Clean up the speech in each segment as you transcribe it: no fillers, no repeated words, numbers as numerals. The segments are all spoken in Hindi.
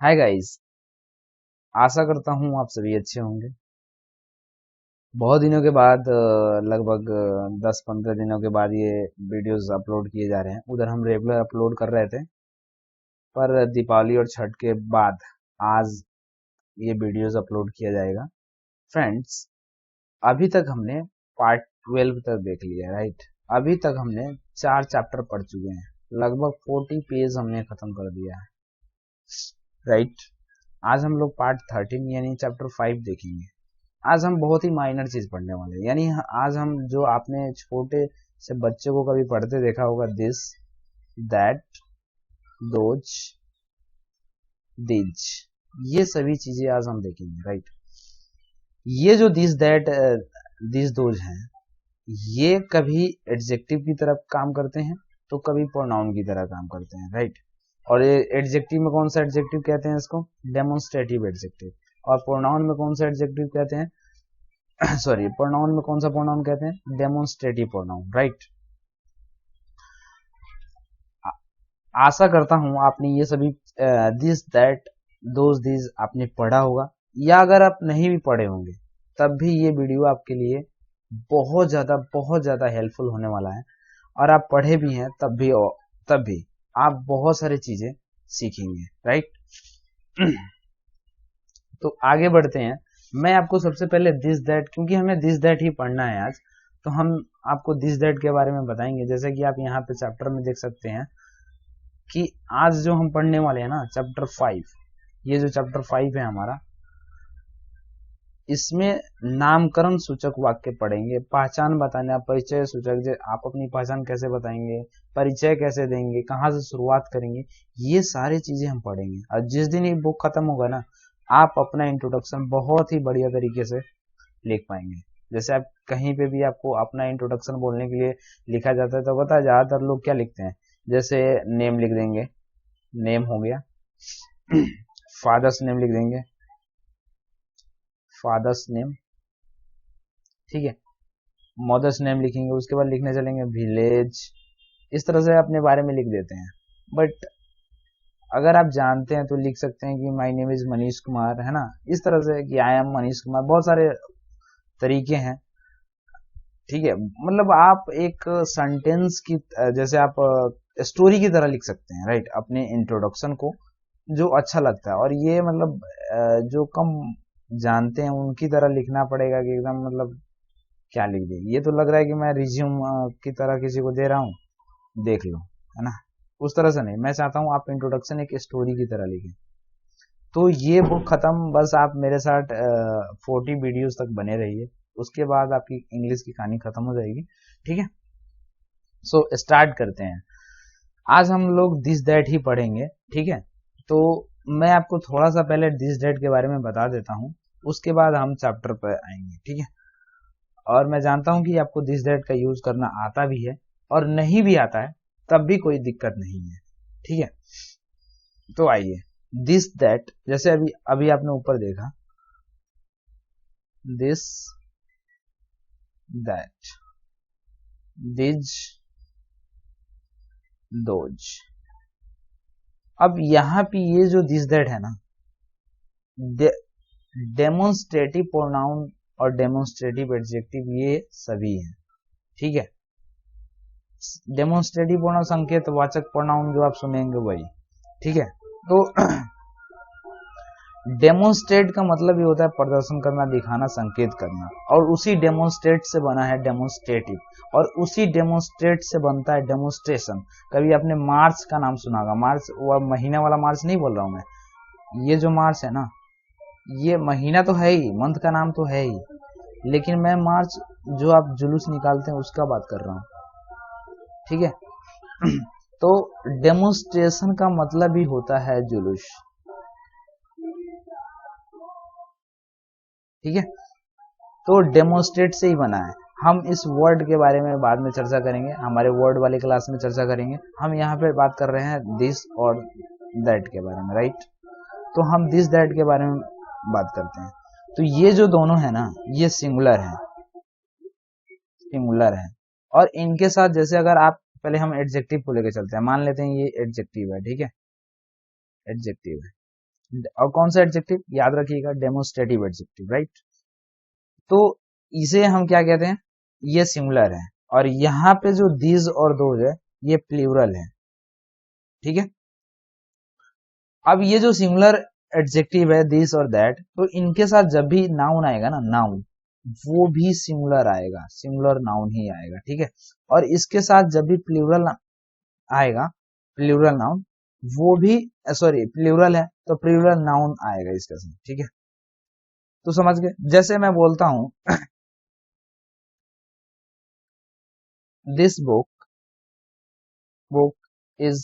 Hi guys. आशा करता हूँ आप सभी अच्छे होंगे। बहुत दिनों के बाद लगभग 10-15 दिनों के बाद ये वीडियोस अपलोड किए जा रहे हैं। उधर हम रेगुलर अपलोड कर रहे थे, पर दीपावली और छठ के बाद आज ये वीडियोस अपलोड किया जाएगा। फ्रेंड्स, अभी तक हमने पार्ट 12 तक देख लिया है, राइट। अभी तक हमने 4 चैप्टर पढ़ चुके हैं, लगभग 40 पेज हमने खत्म कर दिया है, राइट। आज हम लोग पार्ट 13 यानी चैप्टर 5 देखेंगे। आज हम बहुत ही माइनर चीज पढ़ने वाले हैं, यानी आज हम जो आपने छोटे से बच्चे को कभी पढ़ते देखा होगा, दिस, दैट, दोज, दिज, ये सभी चीजें आज हम देखेंगे, राइट। ये जो दिस, दैट, दिस, दोज हैं, ये कभी एडजेक्टिव की तरफ काम करते हैं तो कभी प्रोनाउन की तरह काम करते हैं, राइट। और ये एडजेक्टिव में कौन सा एडजेक्टिव कहते हैं? इसको डेमोन्स्ट्रेटिव एडजेक्टिव। और प्रोनाउन में कौन सा एडजेक्टिव कहते हैं? सॉरी, प्रोनाउन में कौन सा प्रोनाउन कहते हैं? Demonstrative pronoun, right. आशा करता हूं आपने ये सभी दिस, दैट, दोज, दिस आपने पढ़ा होगा, या अगर आप नहीं भी पढ़े होंगे तब भी ये वीडियो आपके लिए बहुत ज्यादा हेल्पफुल होने वाला है। और आप पढ़े भी हैं तब भी आप बहुत सारी चीजें सीखेंगे, राइट। तो आगे बढ़ते हैं। मैं आपको सबसे पहले दिस, दैट, क्योंकि हमें दिस, दैट ही पढ़ना है आज, तो हम आपको दिस, दैट के बारे में बताएंगे। जैसे कि आप यहाँ पे चैप्टर में देख सकते हैं कि आज जो हम पढ़ने वाले हैं ना, चैप्टर 5, ये जो चैप्टर 5 है हमारा, इसमें नामकरण सूचक वाक्य पढ़ेंगे, पहचान बताना, परिचय सूचक, आप अपनी पहचान कैसे बताएंगे, परिचय कैसे देंगे, कहाँ से शुरुआत करेंगे, ये सारी चीजें हम पढ़ेंगे। और जिस दिन ये बुक खत्म होगा ना, आप अपना इंट्रोडक्शन बहुत ही बढ़िया तरीके से लिख पाएंगे। जैसे आप कहीं पे भी आपको अपना इंट्रोडक्शन बोलने के लिए लिखा जाता है तो पता है ज्यादातर लोग क्या लिखते हैं? जैसे नेम लिख देंगे, नेम हो गया, फादर्स नेम लिख देंगे, फादर्स नेम, ठीक है, मदर्स नेम लिखेंगे, उसके बाद लिखने चलेंगे विलेज, इस तरह से अपने बारे में लिख देते हैं। बट अगर आप जानते हैं तो लिख सकते हैं कि my name is Manish Kumar, है ना, इस तरह से कि आई एम मनीष कुमार। बहुत सारे तरीके हैं, ठीक है। मतलब आप एक सेंटेंस की जैसे आप स्टोरी की तरह लिख सकते हैं, राइट, अपने इंट्रोडक्शन को, जो अच्छा लगता है। और ये मतलब जो कम जानते हैं उनकी तरह लिखना पड़ेगा कि एकदम मतलब क्या लिख दे, ये तो लग रहा है कि मैं रिज्यूम की तरह किसी को दे रहा हूँ, देख लो, है ना, उस तरह से नहीं। मैं चाहता हूँ आप इंट्रोडक्शन एक स्टोरी की तरह लिखें। तो ये बुक खत्म, बस आप मेरे साथ 40 वीडियोस तक बने रहिए, उसके बाद आपकी इंग्लिश की कहानी खत्म हो जाएगी, ठीक है। सो स्टार्ट करते हैं। आज हम लोग दिस, दैट ही पढ़ेंगे, ठीक है। तो मैं आपको थोड़ा सा पहले दिस, दैट के बारे में बता देता हूँ, उसके बाद हम चैप्टर पर आएंगे, ठीक है। और मैं जानता हूं कि आपको दिस, दैट का यूज करना आता भी है, और नहीं भी आता है तब भी कोई दिक्कत नहीं है, ठीक है। तो आइए, दिस, दैट, जैसे अभी अभी आपने ऊपर देखा, दिस, दैट, दिज, दोज। अब यहाँ पे ये जो दिस, दैट है ना, डेमोन्स्ट्रेटिव प्रोनाउन और डेमोन्स्ट्रेटिव एडजेक्टिव ये सभी हैं, ठीक है। डेमोन्स्ट्रेटिव प्रोनाउन संकेत वाचक प्रोनाउन जो आप सुनेंगे वही, ठीक है। तो डेमोन्स्ट्रेट का मतलब ये होता है प्रदर्शन करना, दिखाना, संकेत करना, और उसी डेमोन्स्ट्रेट से बना है डेमोन्स्ट्रेटिव, और उसी डेमोन्स्ट्रेट से बनता है डेमोन्स्ट्रेशन। कभी आपने मार्च का नाम सुना होगा, मार्च वो महीना वाला मार्च नहीं बोल रहा हूं मैं, ये जो मार्च है ना, ये महीना तो है ही, मंथ का नाम तो है ही, लेकिन मैं मार्च जो आप जुलूस निकालते हैं उसका बात कर रहा हूं, ठीक है। तो डेमोन्स्ट्रेशन का मतलब ही होता है जुलूस, ठीक है। तो डेमोन्स्ट्रेट से ही बना है। हम इस वर्ड के बारे में बाद में चर्चा करेंगे, हमारे वर्ड वाली क्लास में चर्चा करेंगे। हम यहाँ पे बात कर रहे हैं दिस और दैट के बारे में, राइट। तो हम दिस, दैट के बारे में बात करते हैं। तो ये जो दोनों है ना, ये सिंगुलर है, सिंगुलर है। और इनके साथ जैसे अगर आप पहले हम एडजेक्टिव को लेकर चलते हैं, मान लेते हैं ये एडजेक्टिव है, ठीक है, एडजेक्टिव है। और कौन सा एडजेक्टिव याद रखिएगा, डेमोस्ट्रेटिव एडजेक्टिव, राइट। तो इसे हम क्या कहते हैं, ये सिंगुलर है, और यहाँ पे जो दीज और दोज है ये प्लूरल है, ठीक है। अब ये जो सिंगुलर एडजेक्टिव है दिस और दैट, तो इनके साथ जब भी नाउन आएगा ना, नाउन, वो भी सिंगुलर आएगा, सिंगुलर नाउन ही आएगा, ठीक है। और इसके साथ जब भी प्लूरल आएगा, प्लूरल नाउन, वो भी, सॉरी प्लूरल है तो प्लूरल नाउन आएगा इसके साथ, ठीक है। तो समझ गए, जैसे मैं बोलता हूं दिस बुक इज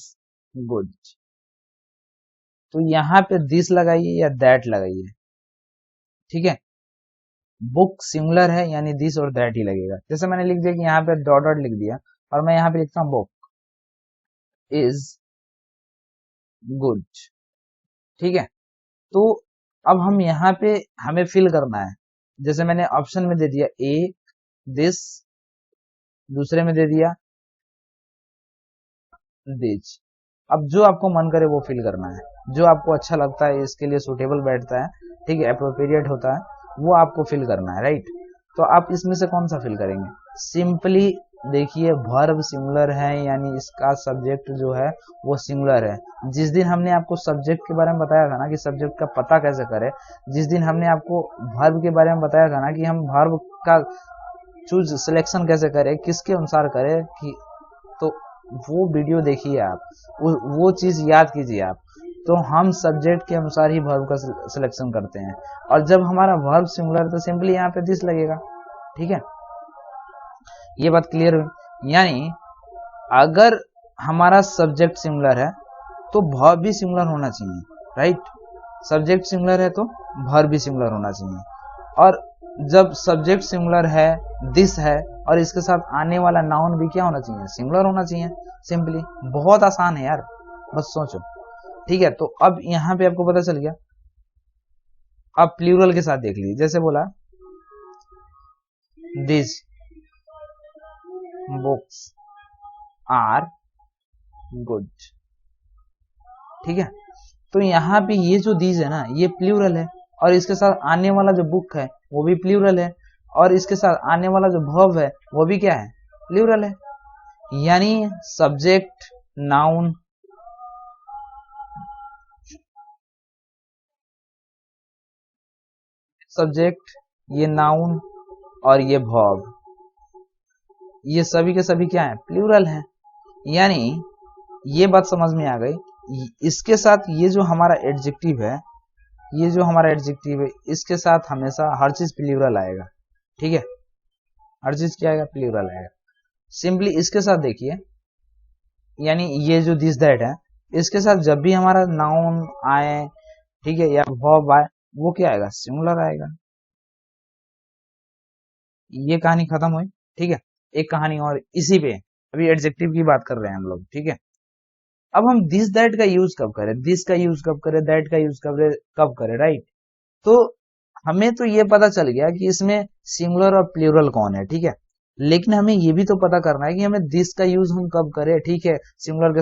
गुड, तो यहाँ पे दिस लगाइए या दैट लगाइए, ठीक है। बुक सिंगुलर है यानी दिस और दैट ही लगेगा। जैसे मैंने लिख दिया कि यहाँ पे डॉट डॉट लिख दिया, और मैं यहाँ पे लिखता हूँ बुक इज गुड, ठीक है। तो अब हम यहाँ पे हमें फिल करना है, जैसे मैंने ऑप्शन में दे दिया ए दिस, दूसरे में दे दिया दिस। अब जो आपको मन करे वो फिल करना है, जो आपको अच्छा लगता है, इसके लिए सुटेबल बैठता है, ठीक है, अप्रोप्रिएट होता है, वो आपको फिल करना है, राइट। तो आप इसमें से कौन सा फिल करेंगे, सिंपली देखिए वर्ब सिंगुलर है यानी इसका सब्जेक्ट जो है वो सिंगुलर है। जिस दिन हमने आपको सब्जेक्ट के बारे में बताया था ना कि सब्जेक्ट का पता कैसे करें, जिस दिन हमने आपको वर्ब के बारे में बताया था ना कि हम वर्ब का चूज सिलेक्शन कैसे करें, किसके अनुसार करें, कि तो वो वीडियो देखिए आप, वो चीज याद कीजिए आप। तो हम सब्जेक्ट के अनुसार ही वर्ब का सिलेक्शन करते हैं, और जब हमारा वर्ब सिंगुलर तो सिंपली यहाँ पे दिस लगेगा, ठीक है। ये बात क्लियर हुई, यानी अगर हमारा सब्जेक्ट सिंगुलर है तो वर्ब भी सिंगुलर होना चाहिए, राइट। सब्जेक्ट सिंगुलर है तो वर्ब भी सिंगुलर होना चाहिए, और जब सब्जेक्ट सिंगुलर है, दिस है, और इसके साथ आने वाला नाउन भी क्या होना चाहिए, सिंगुलर होना चाहिए। सिंपली बहुत आसान है यार, बस सोचो, ठीक है। तो अब यहाँ पे आपको पता चल गया। अब प्लूरल के साथ देख लीजिए, जैसे बोला दिस बुक्स आर गुड, ठीक है। तो यहाँ पे ये जो दीज है ना ये प्लूरल है, और इसके साथ आने वाला जो बुक है वो भी प्लूरल है, और इसके साथ आने वाला जो वर्ब है वो भी क्या है, प्लूरल है। यानी सब्जेक्ट नाउन, सब्जेक्ट, ये नाउन और ये वर्ब, ये सभी के सभी क्या है, प्लूरल है। यानी ये बात समझ में आ गई, इसके साथ ये जो हमारा एडजेक्टिव है, ये जो हमारा एडजेक्टिव है, इसके साथ हमेशा हर चीज प्लूरल आएगा, ठीक है। हर चीज क्या आएगा, प्लूरल आएगा। सिंपली इसके साथ देखिए, यानी ये जो दिस दैट है, इसके साथ जब भी हमारा नाउन आए, ठीक है, या वर्ब आए, वो क्या आएगा, सिंगुलर आएगा। ये कहानी खत्म हुई, ठीक है। एक कहानी और इसी पे, अभी एडजेक्टिव की बात कर रहे हैं हम लोग, ठीक है। अब हम दिस दैट का यूज कब करें, दिस का यूज कब करें, दैट का यूज कब करें, राइट। तो हमें तो ये पता चल गया कि इसमें सिंगुलर और प्लूरल कौन है, ठीक है। लेकिन हमें ये भी तो पता करना है कि हमें दिस का यूज हम कब करें, ठीक है। सिंगुलर के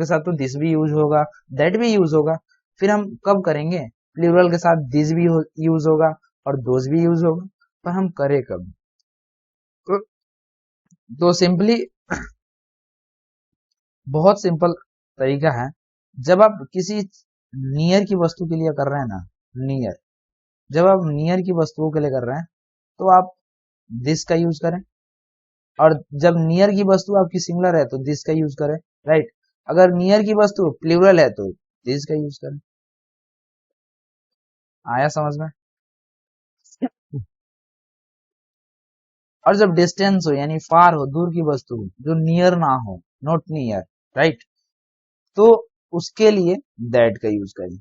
साथ तो दिस भी यूज होगा, दैट भी यूज होगा। फिर हम कब करेंगे, प्लूरल के साथ दिस भी यूज होगा और दोज भी यूज होगा, पर हम करें कब। तो सिंपली बहुत सिंपल तरीका है, जब आप किसी नियर की वस्तु के लिए कर रहे हैं ना, नियर, जब आप नियर की वस्तुओं के लिए कर रहे हैं तो आप दिस का यूज करें, और जब नियर की वस्तु आपकी सिंगुलर है तो दिस का यूज करें, राइट। अगर नियर की वस्तु प्लूरल है तो दिस का यूज करें। आया समझ में। और जब डिस्टेंस हो यानी फार हो, दूर की वस्तु जो नियर ना हो, नॉट नियर, राइट, तो उसके लिए दैट का यूज करें,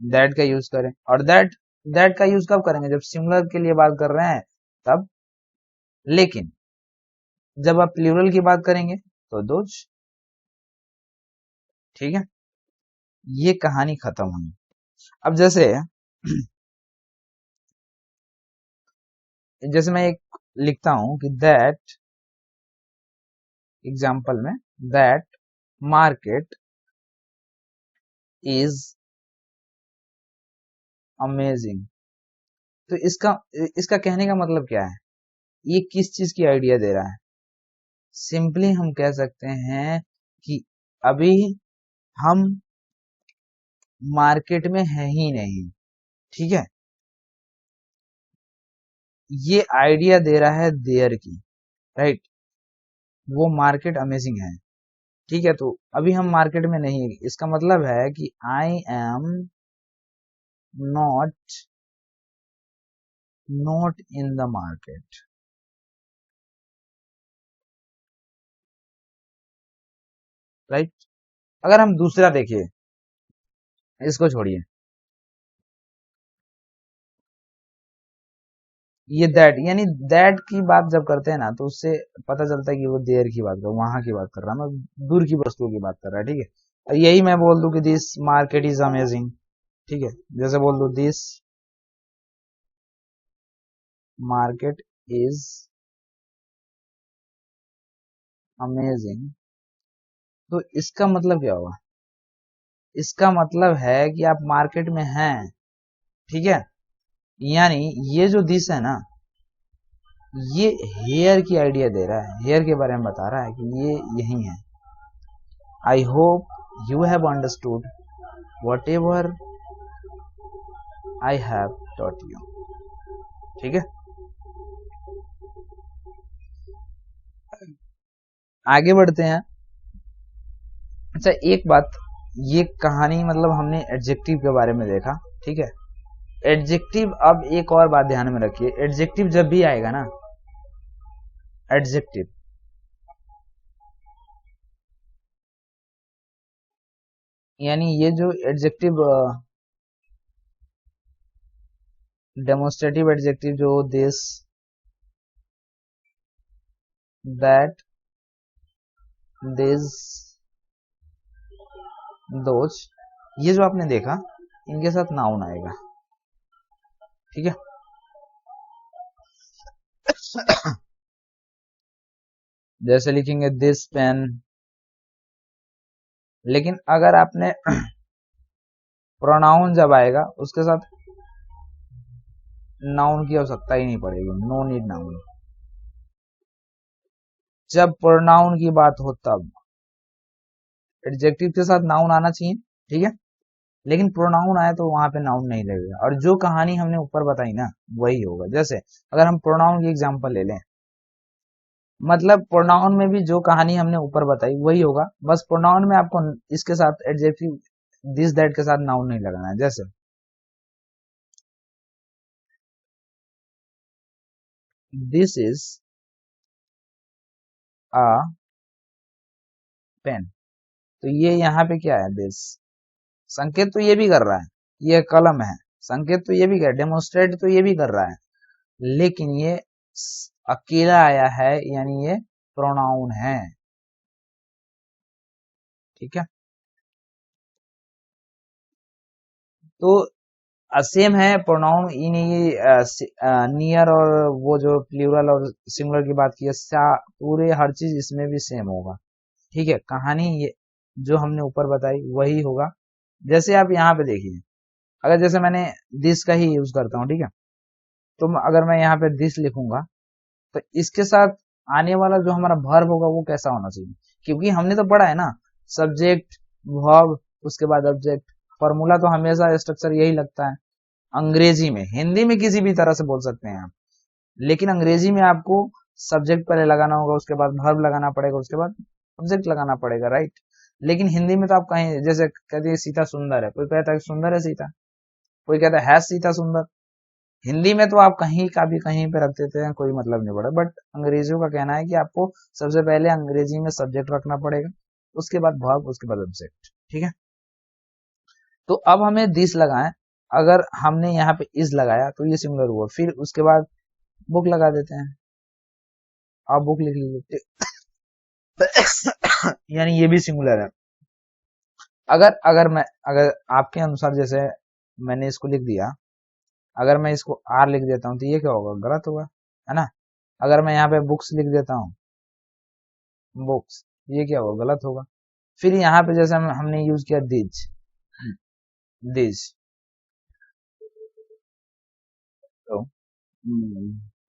दैट का यूज करें। और दैट दैट का यूज कब करेंगे, जब सिंगुलर के लिए बात कर रहे हैं तब। लेकिन जब आप प्लूरल की बात करेंगे तो दोज, ठीक है। ये कहानी खत्म हुई। अब जैसे जैसे मैं एक लिखता हूं कि दैट, एग्जाम्पल में, दैट मार्केट इज अमेजिंग। तो इसका इसका कहने का मतलब क्या है, ये किस चीज की आइडिया दे रहा है? सिंपली हम कह सकते हैं कि अभी हम मार्केट में है ही नहीं, ठीक है। ये आइडिया दे रहा है देयर की, राइट। वो मार्केट अमेजिंग है, ठीक है। तो अभी हम मार्केट में नहीं है, इसका मतलब है कि I am not not in the market, right. अगर हम दूसरा देखिए, इसको छोड़िए, ये दैट, यानी दैट की बात जब करते हैं ना, तो उससे पता चलता है कि वो देयर की बात कर, वहां की बात कर रहा है, मैं दूर की वस्तुओं की बात कर रहा है, ठीक है। और यही मैं बोल दूं कि दिस मार्केट इज अमेजिंग, ठीक है। जैसे बोल दू दिस मार्केट इज अमेजिंग, तो इसका मतलब क्या होगा? इसका मतलब है कि आप मार्केट में हैं, ठीक है। यानी ये जो दिस है ना, ये हेयर की आइडिया दे रहा है, हेयर के बारे में बता रहा है कि ये यही है। I hope you have understood what ever I have taught you, ठीक है। आगे बढ़ते हैं। अच्छा एक बात, ये कहानी मतलब हमने एडजेक्टिव के बारे में देखा, ठीक है। एडजेक्टिव, अब एक और बात ध्यान में रखिए, एडजेक्टिव जब भी आएगा ना, एडजेक्टिव यानी ये जो एडजेक्टिव, डेमोन्स्ट्रेटिव एडजेक्टिव जो दिस दैट दिस दोज, ये जो आपने देखा, इनके साथ नाउन आएगा, ठीक है। जैसे लिखेंगे दिस पेन, लेकिन अगर आपने प्रोनाउन जब आएगा उसके साथ नाउन की आवश्यकता ही नहीं पड़ेगी, नो नीड नाउन। जब प्रोनाउन की बात हो तब एडजेक्टिव के साथ नाउन आना चाहिए, ठीक है। लेकिन प्रोनाउन आए तो वहां पे नाउन नहीं लगेगा, और जो कहानी हमने ऊपर बताई ना वही होगा। जैसे अगर हम प्रोनाउन की एग्जांपल ले लें, मतलब प्रोनाउन में भी जो कहानी हमने ऊपर बताई वही होगा, बस प्रोनाउन में आपको इसके साथ एडजेक्टिव दिस दैट के साथ नाउन नहीं लगाना है। जैसे दिस इज अ पेन, तो ये यहाँ पे क्या है, दिस संकेत तो ये भी कर रहा है, ये कलम है, संकेत तो ये भी कर, डेमोन्स्ट्रेट तो ये भी कर रहा है, लेकिन ये अकेला आया है, यानी ये प्रोनाउन है, ठीक है। तो सेम है प्रोनाउन इन, ये नियर और वो जो प्लूरल और सिंगुलर की बात की है, पूरे हर चीज इसमें भी सेम होगा, ठीक है। कहानी ये जो हमने ऊपर बताई वही होगा। जैसे आप यहाँ पे देखिए, अगर जैसे मैंने दिस का ही यूज करता हूँ, ठीक है। तो अगर मैं यहाँ पे दिस लिखूंगा, तो इसके साथ आने वाला जो हमारा वर्ब होगा वो कैसा होना चाहिए, क्योंकि हमने तो पढ़ा है ना, सब्जेक्ट वर्ब उसके बाद ऑब्जेक्ट, फॉर्मूला तो हमेशा स्ट्रक्चर यही लगता है। अंग्रेजी में, हिंदी में किसी भी तरह से बोल सकते हैं आप, लेकिन अंग्रेजी में आपको सब्जेक्ट पहले लगाना होगा, उसके बाद वर्ब लगाना पड़ेगा, उसके बाद ऑब्जेक्ट लगाना पड़ेगा, राइट। लेकिन हिंदी में तो आप कहीं जैसे कहते हैं सीता सुंदर है, कोई कहता है सुंदर है सीता, कोई कहता है सीता सुंदर। हिंदी में तो आप कहीं का भी कहीं पे रख देते हैं, कोई मतलब नहीं पड़ा, बट अंग्रेजियों का कहना है कि आपको सबसे पहले अंग्रेजी में सब्जेक्ट रखना पड़ेगा, उसके बाद वर्ब, उसके बाद ऑब्जेक्ट, ठीक है। तो अब हमें दिस लगाएं, अगर हमने यहाँ पे इज लगाया तो ये सिंगुलर हुआ, फिर उसके बाद बुक लगा देते हैं, आप बुक लिख लीजिए, यानी ये भी सिंगुलर है। अगर अगर आपके अनुसार, जैसे मैंने इसको लिख दिया, अगर मैं इसको आर लिख देता हूँ तो ये क्या होगा, गलत होगा, है ना। अगर मैं यहाँ पे बुक्स लिख देता हूँ, बुक्स, ये क्या होगा, गलत होगा। फिर यहाँ पे जैसे हमने यूज किया दिज, दिज, तो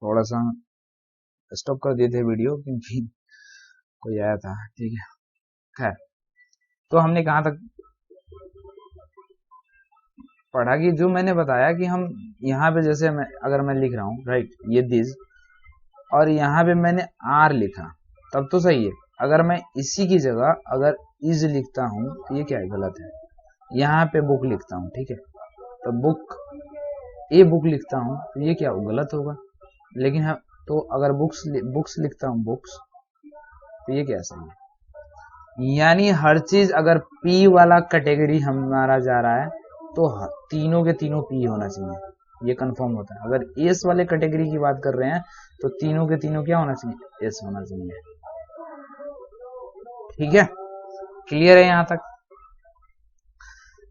थोड़ा सा स्टॉप कर दिए थे वीडियो क्योंकि कोई आया था। ठीक है, खैर, तो हमने कहाँ तक पढ़ा कि जो मैंने बताया कि हम यहाँ पे जैसे अगर मैं लिख रहा हूँ राइट, ये दिस, और यहाँ पे मैंने आर लिखा तब तो सही है। अगर मैं इसी की जगह अगर इज लिखता हूँ तो ये क्या है, गलत है। यहाँ पे बुक लिखता हूँ, ठीक है, तो बुक, ए बुक लिखता हूँ तो ये क्या गलत होगा। लेकिन हम तो अगर बुक्स लिखता हूँ बुक्स, तो ये क्या सही है। यानी हर चीज अगर पी वाला कैटेगरी हमारा जा रहा है तो तीनों के तीनों पी होना चाहिए, ये कंफर्म होता है। अगर एस वाले कैटेगरी की बात कर रहे हैं तो तीनों के तीनों क्या होना चाहिए, एस होना चाहिए। ठीक है, क्लियर है यहाँ तक।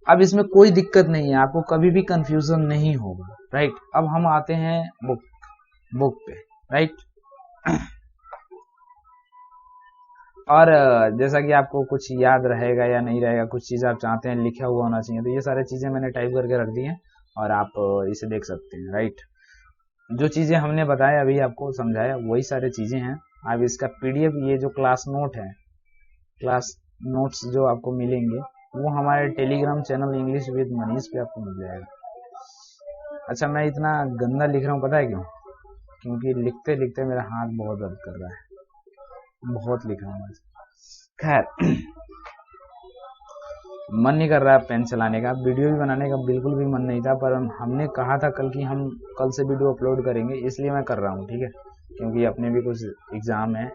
अब इसमें कोई दिक्कत नहीं है, आपको कभी भी कंफ्यूजन नहीं होगा राइट। अब हम आते हैं बुक पे राइट। और जैसा कि आपको कुछ याद रहेगा या नहीं रहेगा, कुछ चीज़ आप चाहते हैं लिखा हुआ होना चाहिए, तो ये सारी चीज़ें मैंने टाइप करके रख दी हैं और आप इसे देख सकते हैं राइट। जो चीज़ें हमने बताया अभी आपको समझाया वही सारी चीज़ें हैं। आप इसका पीडीएफ, ये जो क्लास नोट है, क्लास नोट्स जो आपको मिलेंगे वो हमारे Telegram channel English with Manish पे आपको मिल जाएगा। अच्छा, मैं इतना गंदा लिख रहा हूँ पता है क्यों? क्योंकि लिखते लिखते मेरा हाथ बहुत दर्द कर रहा है, बहुत लिख रहा हूँ। खैर, मन नहीं कर रहा है पेन चलाने का, वीडियो भी बनाने का बिल्कुल भी मन नहीं था, पर हमने कहा था कल कि हम कल से वीडियो अपलोड करेंगे, इसलिए मैं कर रहा हूँ। ठीक है, क्योंकि अपने भी कुछ एग्जाम है